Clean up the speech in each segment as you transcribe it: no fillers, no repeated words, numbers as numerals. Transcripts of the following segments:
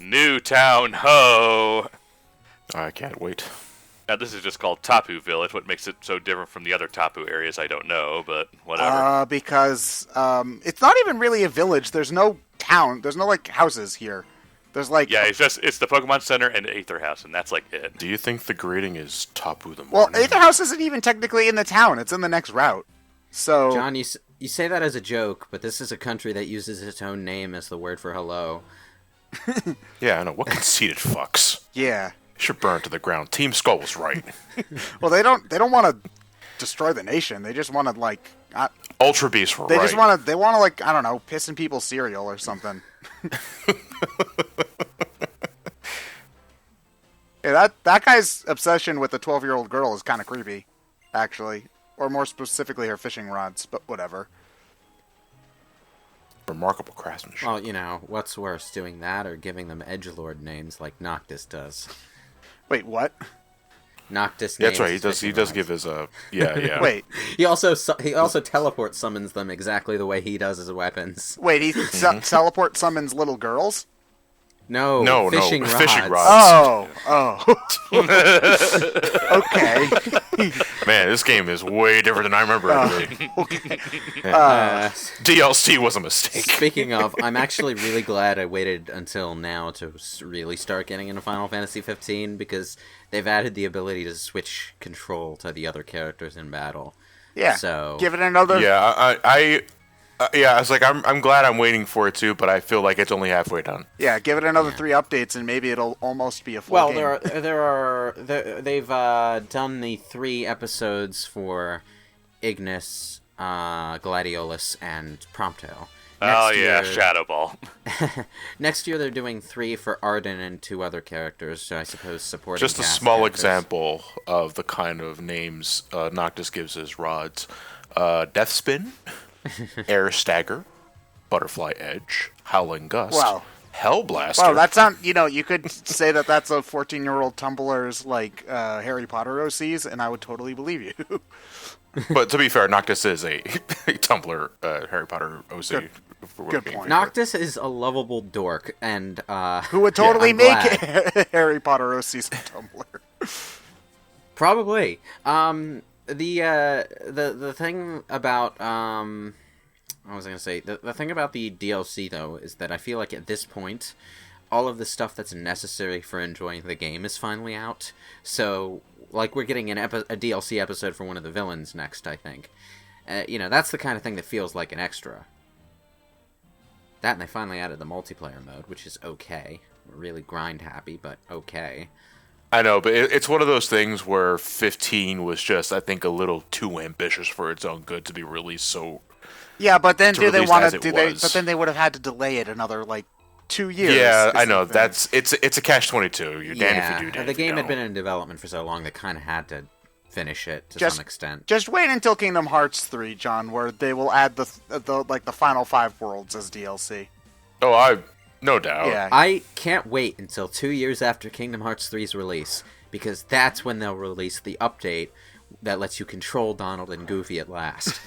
Newtown Ho! I can't wait. Now, this is just called Tapu Village. What makes it so different from the other Tapu areas, I don't know, but whatever. Because it's not even really a village. There's no town. There's no, like, houses here. There's, like... Yeah, it's the Pokemon Center and Aether House, and that's, like, it. Do you think the greeting is Tapu the Well, Morning? Aether House isn't even technically in the town. It's in the next route. So... John, you say that as a joke, but this is a country that uses its own name as the word for hello. Yeah, I know. What conceited fucks. Yeah. Should burn to the ground. Team Skull was right. Well, they don't want to destroy the nation. They just want to, like... Ultra Beasts were They right. just want to, like, I don't know, piss in people's cereal or something. Yeah, that guy's obsession with the 12-year-old girl is kind of creepy, actually. Or more specifically, her fishing rods, but whatever. Remarkable craftsmanship. Well, you know, what's worse, doing that or giving them edgelord names like Noctis does? Wait, what? Noctis Yeah, names that's right. his He fishing does rods. give his yeah. Wait, He also teleport summons them exactly the way he does his weapons. wait, he teleport summons little girls? No, fishing rods. Fishing rods. Oh. Okay. Man, this game is way different than I remember it being. Okay. DLC was a mistake. Speaking of, I'm actually really glad I waited until now to really start getting into Final Fantasy 15 because they've added the ability to switch control to the other characters in battle. Yeah. So Give it another... Yeah, I was like, I'm glad I'm waiting for it too, but I feel like it's only halfway done. Yeah, give it another 3 updates and maybe it'll almost be a full game. Well, they've done the 3 episodes for Ignis, Gladiolus, and Prompto. Oh, yeah, Shadow Ball. Next year they're doing 3 for Arden and 2 other characters, so I suppose supporting Just a cast small characters. example of the kind of names Noctis gives his rods. Death Spin, Air Stagger, Butterfly Edge, Howling Gust, Wow. Hellblaster. Well, that sound, you could say that that's a 14-year-old Tumblr's, like, Harry Potter OCs, and I would totally believe you. But to be fair, Noctis is a Tumblr Harry Potter OC. Good point. Noctis is a lovable dork, and Who would totally I'm make glad. Harry Potter OCs on Tumblr. Probably. The thing about what was I gonna say? The thing about the DLC though is that I feel like at this point, all of the stuff that's necessary for enjoying the game is finally out. So, like, we're getting a DLC episode for one of the villains next, I think. That's the kind of thing that feels like an extra. That, and they finally added the multiplayer mode, which is okay. Really grind happy, but okay. I know, but it's one of those things where 15 was just, I think, a little too ambitious for its own good to be released so... Yeah, but then to do they release want as to? it Do they? was. But then they would have had to delay it another 2 years. Yeah, I is know. the thing. It's a catch-22. You're damned if you do, damned the if you game had don't. been in development for so long they kind of had to finish it to Just- some extent. Just wait until Kingdom Hearts 3, John, where they will add the final 5 worlds as DLC. Oh, no doubt. Yeah. I can't wait until 2 years after Kingdom Hearts 3's release, because that's when they'll release the update that lets you control Donald and Goofy at last.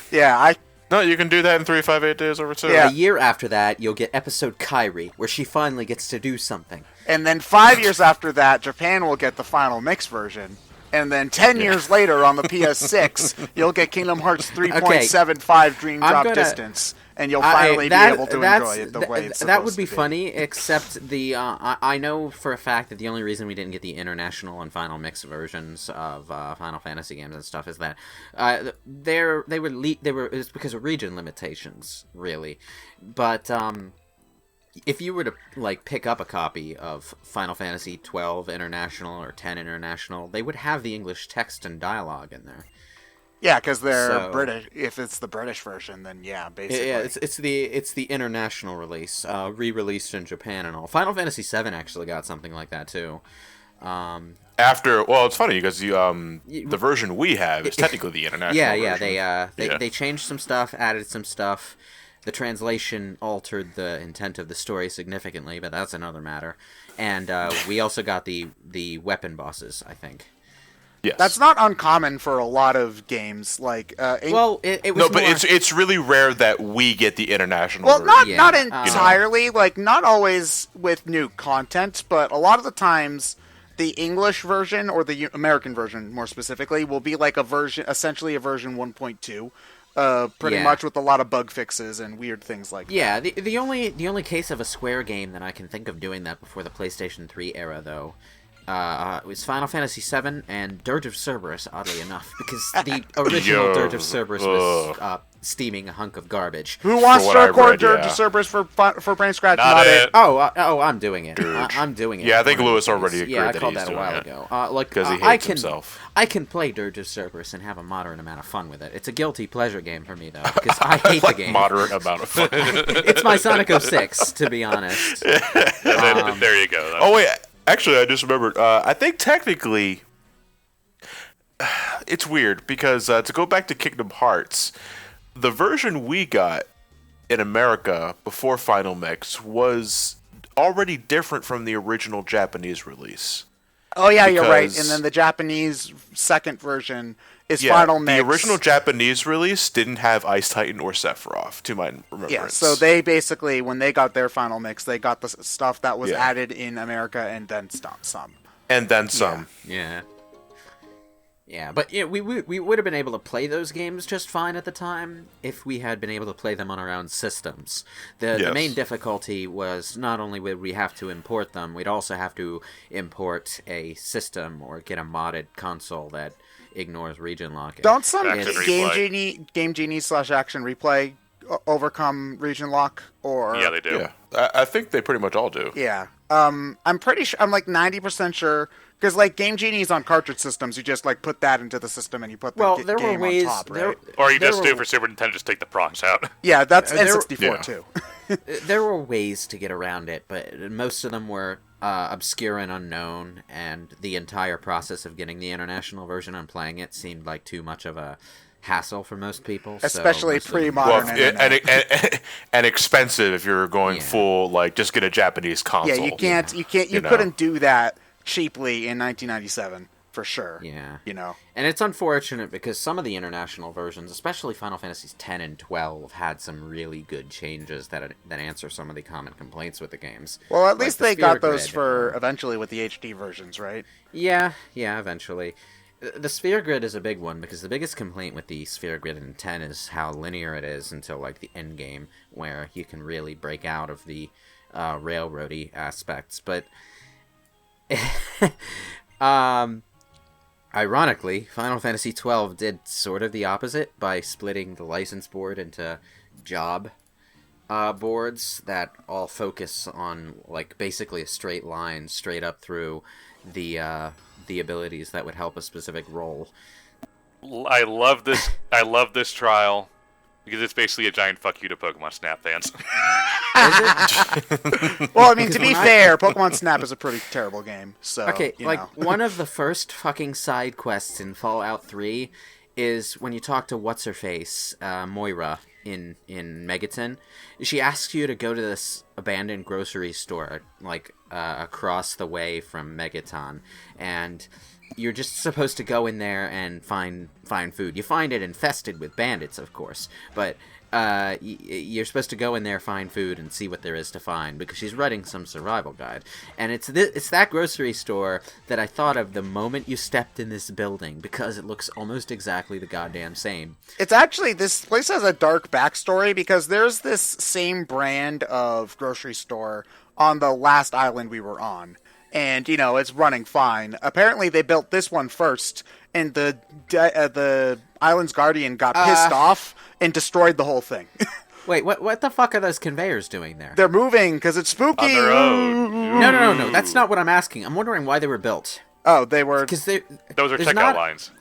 Yeah, No, you can do that in 358 days over 2. Yeah. A year after that, you'll get episode Kairi, where she finally gets to do something. and then 5 years after that, Japan will get the final mix version. And then 10 years later on the PS6, you'll get Kingdom Hearts 3.75 Dream I'm Drop gonna- Distance. And you'll finally be able to enjoy it the way it's that would supposed be to funny, except the I know for a fact that the only reason we didn't get the international and final mix versions of Final Fantasy games and stuff is that it's because of region limitations, really. But if you were to pick up a copy of Final Fantasy 12 International or 10 International, they would have the English text and dialogue in there. Yeah, because they're So- British. If it's the British version, then yeah, basically. Yeah, it's the international release, re-released in Japan and all. Final Fantasy VII actually got something like that too. It's funny because the version we have is technically the international version. They changed some stuff, added some stuff. The translation altered the intent of the story significantly, but that's another matter. And we also got the weapon bosses, I think. Yes. That's not uncommon for a lot of games. Like, Well, it was No, but more... it's really rare that we get the international well, version. not Yeah, entirely. Like, not always with new content, but a lot of the times, the English version or the American version, more specifically, will be like essentially a version 1.2. Pretty much with a lot of bug fixes and weird things like that. Yeah, the only case of a Square game that I can think of doing that before the PlayStation 3 era, though, was Final Fantasy VII and Dirge of Cerberus, oddly enough, because the original Dirge of Cerberus was steaming a hunk of garbage. Who wants what to I've record read, Dirge yeah. of Cerberus for BrainScratch? Not it. Oh, I'm doing it. I'm doing it. Yeah, I think One of Lewis these already days. agreed Yeah, I that called he's that a doing while it. ago. Because he hates himself. I can play Dirge of Cerberus and have a moderate amount of fun with it. It's a guilty pleasure game for me, though, because I hate the game. Moderate amount of fun. It's my Sonic 06, to be honest. There you go. Oh wait, actually, I just remembered. I think technically, it's weird because to go back to Kingdom Hearts, the version we got in America before Final Mix was already different from the original Japanese release. Oh yeah, you're right. Because- And then the Japanese second version is Yeah, Final Mix. the original Japanese release didn't have Ice Titan or Sephiroth, to my remembrance. Yeah, so they basically, when they got their Final Mix, they got the stuff that was Yeah. added in America and then some. and then some. Yeah. Yeah, but yeah, we would have been able to play those games just fine at the time if we had been able to play them on our own systems. The Yes. main difficulty was not only would we have to import them, we'd also have to import a system or get a modded console that ignores region locking. Don't some Action Game Genie / Action Replay overcome region lock? Or Yeah, they do. Yeah, I think they pretty much all do. Yeah. I'm pretty sure. I'm like 90% sure. Because like Game Genie's on cartridge systems, you just like put that into the system and you put the there game were ways. on top, right? Or you there just were- do for Super Nintendo, just take the prongs out. Yeah, that's there- N64 yeah. too. There were ways to get around it, but most of them were obscure and unknown, and the entire process of getting the international version and playing it seemed like too much of a hassle for most people. Especially most of them- pre-modern. Well, internet. and expensive if you're going Yeah. full, like, just get a Japanese console. Yeah, you know? couldn't do that cheaply in 1997 for sure. Yeah. You know. And it's unfortunate because some of the international versions, especially Final Fantasies 10 and 12, had some really good changes that answer some of the common complaints with the games. Well, at Like least the they got Sphere those Grid. for eventually with the HD versions, right? Yeah, eventually. The Sphere Grid is a big one because the biggest complaint with the Sphere Grid in 10 is how linear it is until like the end game, where you can really break out of the railroady aspects. But ironically, Final Fantasy 12 did sort of the opposite by splitting the license board into job boards that all focus on like basically a straight line straight up through the abilities that would help a specific role. I love this. I love this trial because it's basically a giant fuck you to Pokemon Snap fans. Well, I mean, to be when I- fair, Pokemon Snap is a pretty terrible game. So Okay, you like know. one of the first fucking side quests in Fallout 3 is when you talk to what's her face, Moira in Megaton. She asks you to go to this abandoned grocery store, like across the way from Megaton, and you're just supposed to go in there and find food. You find it infested with bandits, of course, but you're supposed to go in there, find food, and see what there is to find, because she's writing some survival guide. And it's that grocery store that I thought of the moment you stepped in this building, because it looks almost exactly the goddamn same. It's actually, this place has a dark backstory because there's this same brand of grocery store on the last island we were on. And, you know, it's running fine. Apparently they built this one first, and the island's guardian got pissed off and destroyed the whole thing. Wait, what the fuck are those conveyors doing there? They're moving because it's spooky. On their own. No, that's not what I'm asking. I'm wondering why they were built. Oh, they were... Because Those are there's checkout not- lines.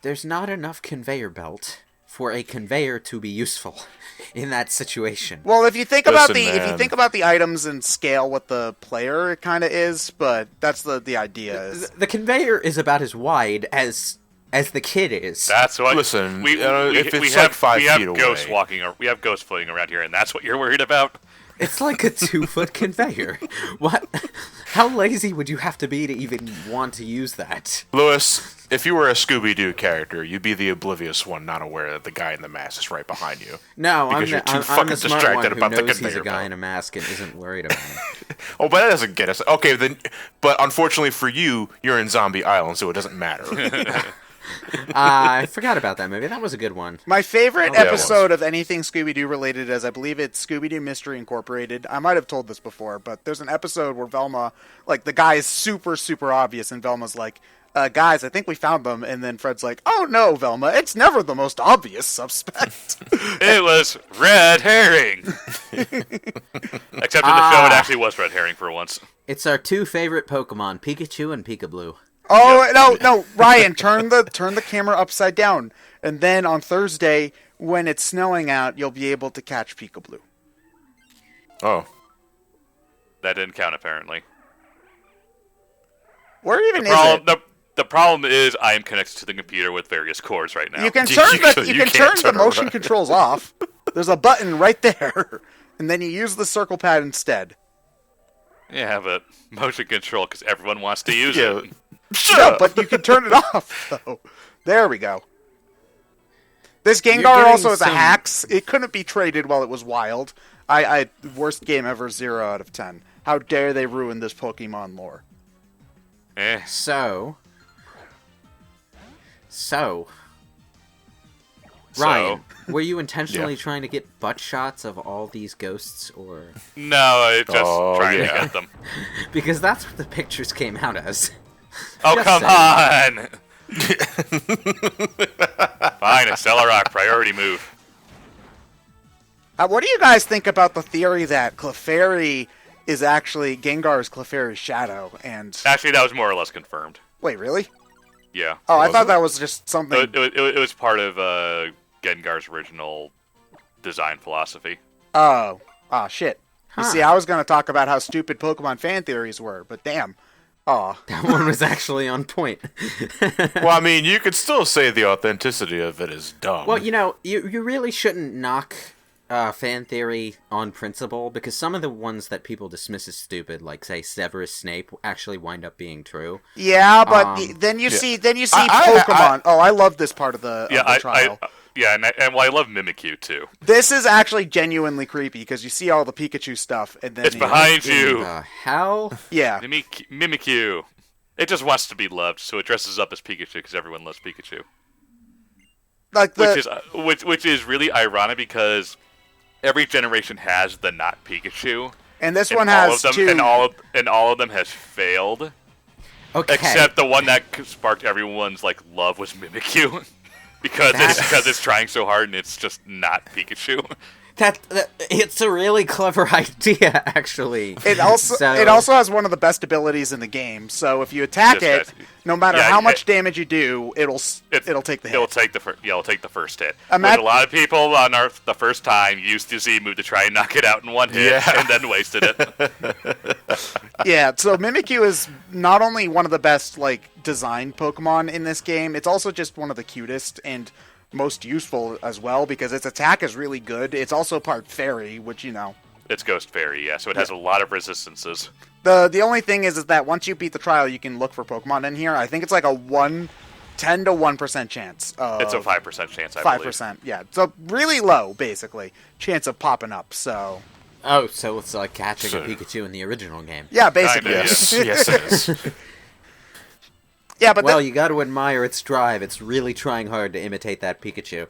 There's not enough conveyor belt for a conveyor to be useful in that situation. Well, if you think Listen, about the items and scale what the player it kind of is, but that's the idea is. The conveyor is about as wide as the kid is. That's what. Listen, we if it's we like have, 5 we have feet ghosts away. walking. We have ghosts floating around here, and that's what you're worried about. It's like a 2-foot conveyor. What? How lazy would you have to be to even want to use that? Lewis, if you were a Scooby-Doo character, you'd be the oblivious one, not aware that the guy in the mask is right behind you. No, Because you're too I'm fucking the smart distracted one about who the knows he's a conveyor guy belt. in a mask and isn't worried about it. Oh, but that doesn't get us. Okay, then. But unfortunately for you, you're in Zombie Island, so it doesn't matter. I forgot about that movie. That was a good one. My favorite yeah, it episode of anything Scooby-Doo related is, I believe it's Scooby-Doo Mystery Incorporated. I might have told this before, but there's an episode where Velma, like, the guy is super, super obvious, and Velma's like, guys, I think we found them. And then Fred's like, oh no, Velma, it's never the most obvious suspect. It was red herring. Except in the show, it actually was red herring for once. It's our two favorite Pokemon, Pikachu and Peekaboo. Oh, no, Ryan, turn the camera upside down. And then on Thursday, when it's snowing out, you'll be able to catch Peekaboo. Oh. That didn't count, apparently. Where even is it? The problem is I am connected to the computer with various cords right now. You can turn You the can't turn motion around. controls off. There's a button right there, and then you use the circle pad instead. Yeah, but motion control because everyone wants to use Yeah. it. Shut No, up. but you can turn it off though. There we go. This Gengar getting also has a some- hacks. It couldn't be traded while it was wild. I worst game ever, 0 out of 10. How dare they ruin this Pokemon lore? So, Ryan, were you intentionally Yeah. trying to get butt shots of all these ghosts, or No, I just Oh, trying yeah. to get them. because that's what the pictures came out as? Oh, Just come saying. on! Fine, Accelerock, priority move. What do you guys think about the theory that Clefairy is actually Gengar's Clefairy's shadow? And Actually, that was more or less confirmed. wait, really? Yeah. Oh, I Was thought it? that was just something. It was part of Gengar's original design philosophy. Oh, shit. You Huh. see, I was going to talk about how stupid Pokemon fan theories were, but damn. Oh, That one was actually on point. Well, I mean, you could still say the authenticity of it is dumb. Well, you really shouldn't knock fan theory on principle, because some of the ones that people dismiss as stupid, like say Severus Snape, actually wind up being true. yeah, but then you see Pokemon. I love this part of the trial. And I love Mimikyu too. This is actually genuinely creepy because you see all the Pikachu stuff, and then It's behind In you. the hell? Yeah, Mimikyu. It just wants to be loved, so it dresses up as Pikachu because everyone loves Pikachu. like Which is really ironic because every generation has the not Pikachu. and this And one all has of them, two. and all of them has failed. Okay. Except the one that sparked everyone's love was Mimikyu. because it's trying so hard and it's just not Pikachu. That it's a really clever idea, actually. It also has one of the best abilities in the game. So if you attack Yes, it, guys. no matter Yeah, how much damage you do, it'll take the hit. It'll take the first hit. Imag- Which a lot of people on the first time used the Z move to try and knock it out in one hit Yeah. and then wasted it. Yeah, so Mimikyu is not only one of the best designed Pokemon in this game, it's also just one of the cutest and most useful as well because its attack is really good. It's also part fairy, which It's Ghost Fairy, yeah, so it has a lot of resistances. The only thing is that once you beat the trial, you can look for Pokemon in here. I think it's like a 10 to 1% chance. It's a 5% chance, I believe. 5%, yeah. So really low, basically, chance of popping up. So Oh, so it's like catching So- a Pikachu in the original game. yeah, basically. Kinda, yes, it is. Yeah, but Well, you got to admire its drive. It's really trying hard to imitate that Pikachu.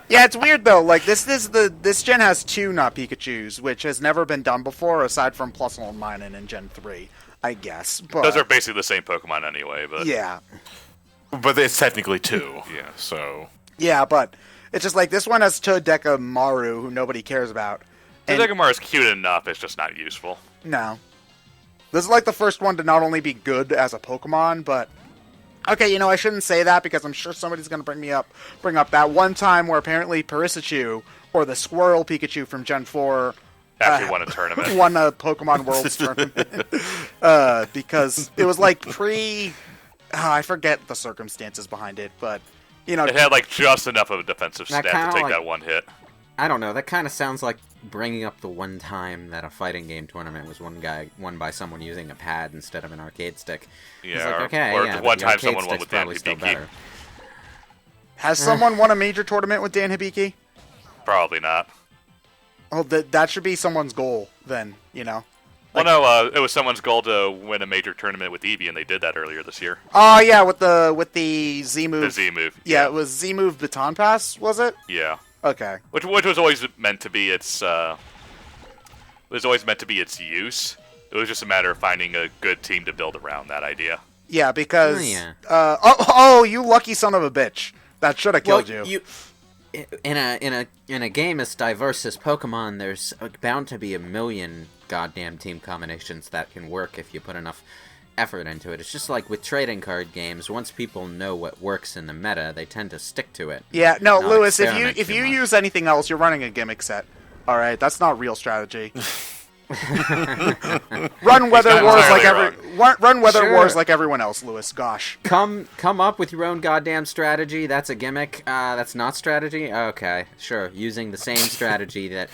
yeah, it's weird though. This gen has 2 not Pikachus, which has never been done before, aside from Plus and Minun in Gen 3, I guess. But Those are basically the same Pokemon anyway, but yeah, But it's technically 2. Yeah. So. yeah, but it's just this one has Todeka Maru, who nobody cares about. And Todekamaru is cute enough, it's just not useful. no, this is the first one to not only be good as a Pokemon, but okay, I shouldn't say that because I'm sure somebody's gonna bring up that one time where apparently Parisichu or the Squirrel Pikachu from Gen 4 Actually won a tournament. won a Pokemon Worlds tournament because it was I forget the circumstances behind it, but It had just enough of a defensive That stat to kinda take like- that one hit. I don't know. That kind of sounds like bringing up the one time that a fighting game tournament was won by someone using a pad instead of an arcade stick. Yeah, like, okay, or yeah, one but the time arcade someone won stick's with Dan probably still Hibiki. better. Has someone won a major tournament with Dan Hibiki? Probably not. Oh, that should be someone's goal then, you know? Well, no, it was someone's goal to win a major tournament with Eevee, and they did that earlier this year. Oh, yeah, with the Z move. The Z move. Yeah, it was Z move Baton Pass, was it? Yeah. Okay. Which was always meant to be its use. It was just a matter of finding a good team to build around that idea. Yeah, because Oh, yeah. You lucky son of a bitch. That should have killed you. In a game as diverse as Pokemon, there's bound to be a million goddamn team combinations that can work if you put enough effort into it. It's just like with trading card games. Once people know what works in the meta, they tend to stick to it. Yeah, no, not Lewis, experiment if too you much. use anything else, you're running a gimmick set. All right, that's not real strategy. Run weather not wars entirely run weather Sure. wars like everyone else, Lewis. Gosh. Come up with your own goddamn strategy. That's a gimmick. That's not strategy. Okay, sure. Using the same strategy that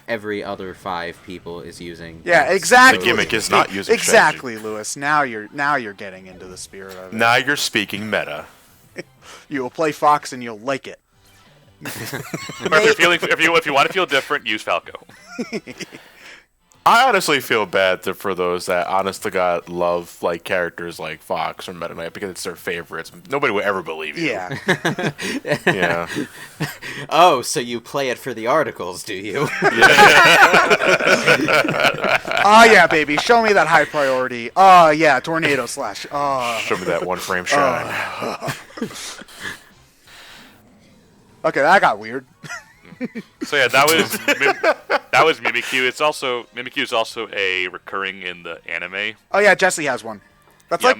every other 5 people is using. Yeah, exactly. The gimmick is not using exactly, Lewis. Now you're getting into the spirit of it. Now you're speaking meta. You will play Fox and you'll like it. Or if you want to feel different, use Falco. I honestly feel bad for those that, honest to God, love like characters like Fox or Meta Knight because it's their favorites. Nobody would ever believe you. Yeah. Yeah. Oh, so you play it for the articles, do you? Oh yeah, baby. Show me that high priority. Oh yeah, tornado slash. Oh. Show me that one frame shine. Okay, that got weird. So yeah, that was Mimikyu. Mimikyu is also a recurring in the anime. Oh yeah, Jesse has one. That's Yeah, like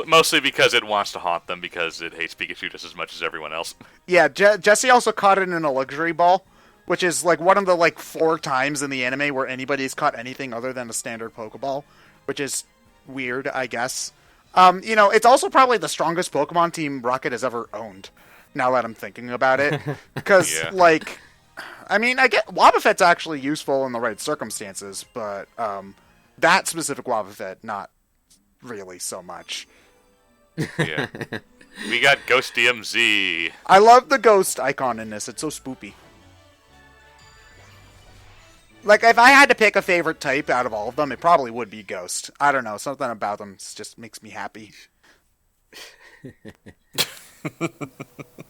mostly because it wants to haunt them because it hates Pikachu just as much as everyone else. yeah. Jesse also caught it in a luxury ball, which is like one of the 4 times in the anime where anybody's caught anything other than a standard Pokeball, which is weird, I guess. It's also probably the strongest Pokemon team Rocket has ever owned. Now that I'm thinking about it, because Yeah. I get Wobbuffet's actually useful in the right circumstances, but that specific Wobbuffet, not really so much. Yeah. We got Ghost DMZ. I love the ghost icon in this. It's so spoopy. Like, if I had to pick a favorite type out of all of them, it probably would be ghost. I don't know. Something about them just makes me happy.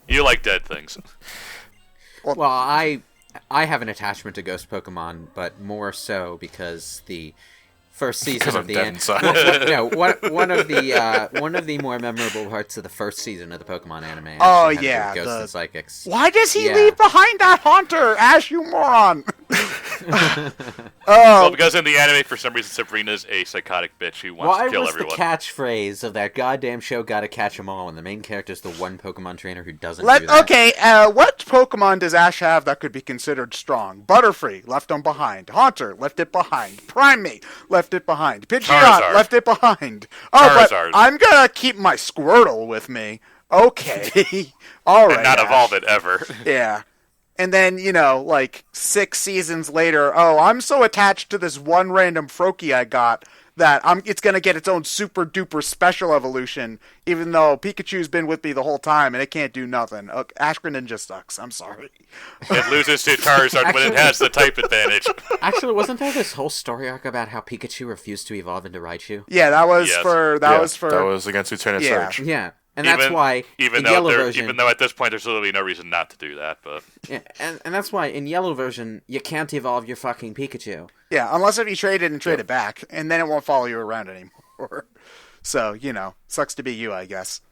You like dead things. Well, I have an attachment to Ghost Pokemon, but more so because the first season of the dead anime. inside. One of the more memorable parts of the first season of the Pokemon anime. Oh, actually had to do yeah, with Ghosts the- and Psychics. Why does he Yeah. leave behind that Haunter? Ash, you moron! Well, because in the anime, for some reason, Sabrina's a psychotic bitch who wants Why to kill was everyone. the catchphrase of that goddamn show "Gotta catch 'em all" and the main character's the one Pokemon trainer who doesn't do that? Okay, what Pokemon does Ash have that could be considered strong? Butterfree, left him behind. Haunter, left it behind. Primate, left it behind. Pidgeot, Charizard. left it behind. Oh, Charizard. but I'm gonna keep my Squirtle with me. Okay. All right. and not Ash. evolve it ever. Yeah. And then, 6 seasons later, I'm so attached to this one random Froakie I got that it's going to get its own super duper special evolution, even though Pikachu's been with me the whole time and it can't do nothing. Ash Greninja sucks. I'm sorry. It loses to Charizard when it has the type advantage. Actually, wasn't there this whole story arc about how Pikachu refused to evolve into Raichu? Yeah, that was Yes. That was against Lieutenant Yeah. Surge. Yeah, and that's why even in though Yellow version, even though at this point there's literally no reason not to do that, but yeah, and that's why in Yellow version you can't evolve your fucking Pikachu. Yeah, unless if you trade it and trade it back, and then it won't follow you around anymore. So, sucks to be you, I guess.